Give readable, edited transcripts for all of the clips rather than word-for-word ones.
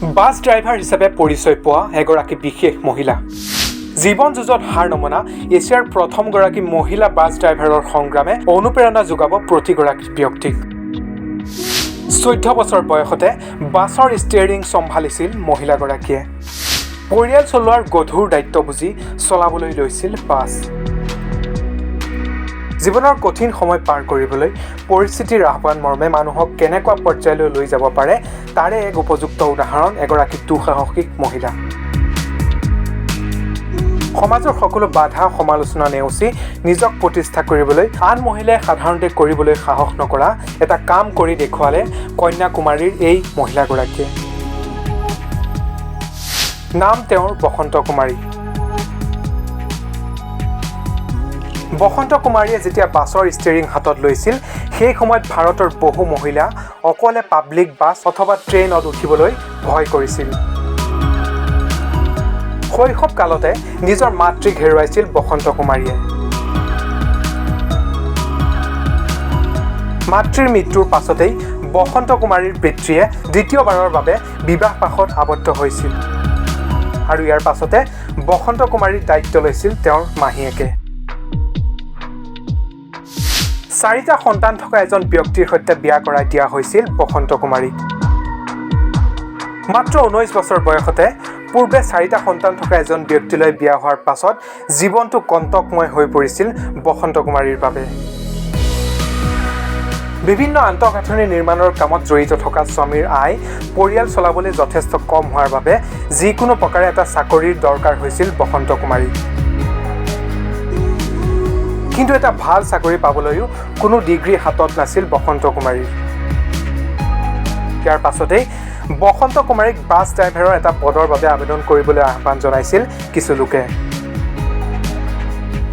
Bus driver হিচাপে পৰিচয় পোৱা এগৰাকী বিশেষ মহিলা। জীৱন যুঁজত হাৰ নমনা এছিয়াৰ প্ৰথমগৰাকী মহিলা বাছ ড্ৰাইভাৰৰ সংগ্ৰামে অনুপ্ৰেৰণা যোগাব প্ৰতিগৰাকী ব্যক্তিক। 14 বছৰ বয়সতে বাছৰ ষ্টিয়াৰিং চম্ভালিছিল মহিলাগৰাকীয়ে। পৰিয়াল চলোৱাৰ গধুৰ দায়িত্ব বুজি চলাবলৈ লৈছিল বাছ। জীৱনৰ কঠিন সময় পাৰ কৰিবলৈ পৰিস্থিতিৰ আহ্বান মৰ্মে মানুহক কেনেকুৱা পৰ্যায়লৈ লৈ যাব পাৰে তাৰে এক উপযুক্ত উদাহৰণ এগৰাকী দুঃসাহসিক মহিলা। সমাজৰ সকলো বাধা সমালোচনা নেওচি নিজক প্ৰতিষ্ঠা কৰিবলৈ আন মহিলাই সাধাৰণতে কৰিবলৈ সাহস নকৰা এটা কাম কৰি দেখুৱালে কন্যাকুমাৰীৰ এই মহিলাগৰাকীয়ে। নাম তেওঁৰ বসন্ত কুমাৰী। বসন্ত কুমাৰীয়ে যেতিয়া বাছৰ ষ্টিয়াৰিং হাতত লৈছিল সেই সময়ত ভাৰতৰ বহু মহিলা অকলে পাব্লিক বাছ অথবা ট্ৰেইনত উঠিবলৈ ভয় কৰিছিল। শৈশৱ কালতে নিজৰ মাতৃক হেৰুৱাইছিল বসন্ত কুমাৰীয়ে। মাতৃৰ মৃত্যুৰ পাছতেই বসন্ত কুমাৰীৰ পিতৃয়ে দ্বিতীয়বাৰৰ বাবে বিবাহপাশত আবদ্ধ হৈছিল আৰু ইয়াৰ পাছতে বসন্ত কুমাৰীৰ দায়িত্ব লৈছিল তেওঁৰ মাহীয়েকে। 4টা সন্তান থকা এজন ব্যক্তিৰ সৈতে বিয়া কৰাই দিয়া হৈছিল বসন্ত কুমাৰীক। মাত্ৰ 19 বছৰ বয়সতে পূৰ্বে 4টা সন্তান থকা এজন ব্যক্তিলৈ বিয়া হোৱাৰ পাছত জীৱনটো কণ্টকময় হৈ পৰিছিল বসন্ত কুমাৰীৰ বাবে। বিভিন্ন আন্তঃগাঁথনি নিৰ্মাণৰ কামত জড়িত থকা স্বামীৰ আয় পৰিয়াল চলাবলৈ যথেষ্ট কম হোৱাৰ বাবে যিকোনো প্ৰকাৰে এটা চাকৰিৰ দৰকাৰ হৈছিল বসন্ত কুমাৰীক। কিন্তু এটা ভাল চাকৰি পাবলৈও কোনো ডিগ্ৰী হাতত নাছিল বসন্ত কুমাৰীৰ। ইয়াৰ পাছতেই বসন্ত কুমাৰীক বাছ ড্ৰাইভাৰৰ এটা পদৰ বাবে আবেদন কৰিবলৈ আহ্বান জনাইছিল কিছু লোকে,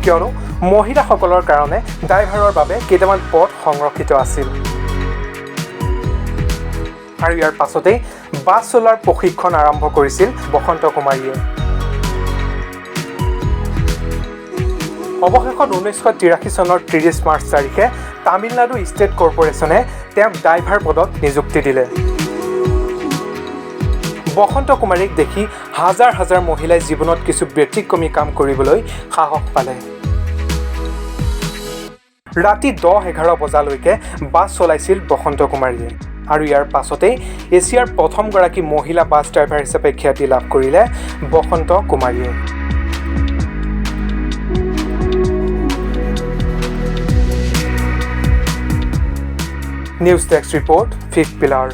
কিয়নো মহিলাসকলৰ কাৰণে ড্ৰাইভাৰৰ বাবে কেইটামান পদ সংৰক্ষিত আছিল। আৰু ইয়াৰ পাছতেই বাছ চলোৱাৰ প্ৰশিক্ষণ আৰম্ভ কৰিছিল বসন্ত কুমাৰীয়ে। অৱশেষত 1983 চনৰ 30 মাৰ্চ তাৰিখে তামিলনাডু ষ্টেট কৰ্পৰেশ্যনে তেওঁক ড্ৰাইভাৰ পদত নিযুক্তি দিলে। বসন্ত কুমাৰীক দেখি হাজাৰ হাজাৰ মহিলাই জীৱনত কিছু ব্যতিক্ৰমী কাম কৰিবলৈ সাহস পালে। ৰাতি 10-11 বজালৈকে বাছ চলাইছিল বসন্ত কুমাৰীয়ে আৰু ইয়াৰ পাছতেই এছিয়াৰ প্ৰথমগৰাকী মহিলা বাছ ড্ৰাইভাৰ হিচাপে খ্যাতি লাভ কৰিলে বসন্ত কুমাৰীয়ে। News desk report, 5th pillar.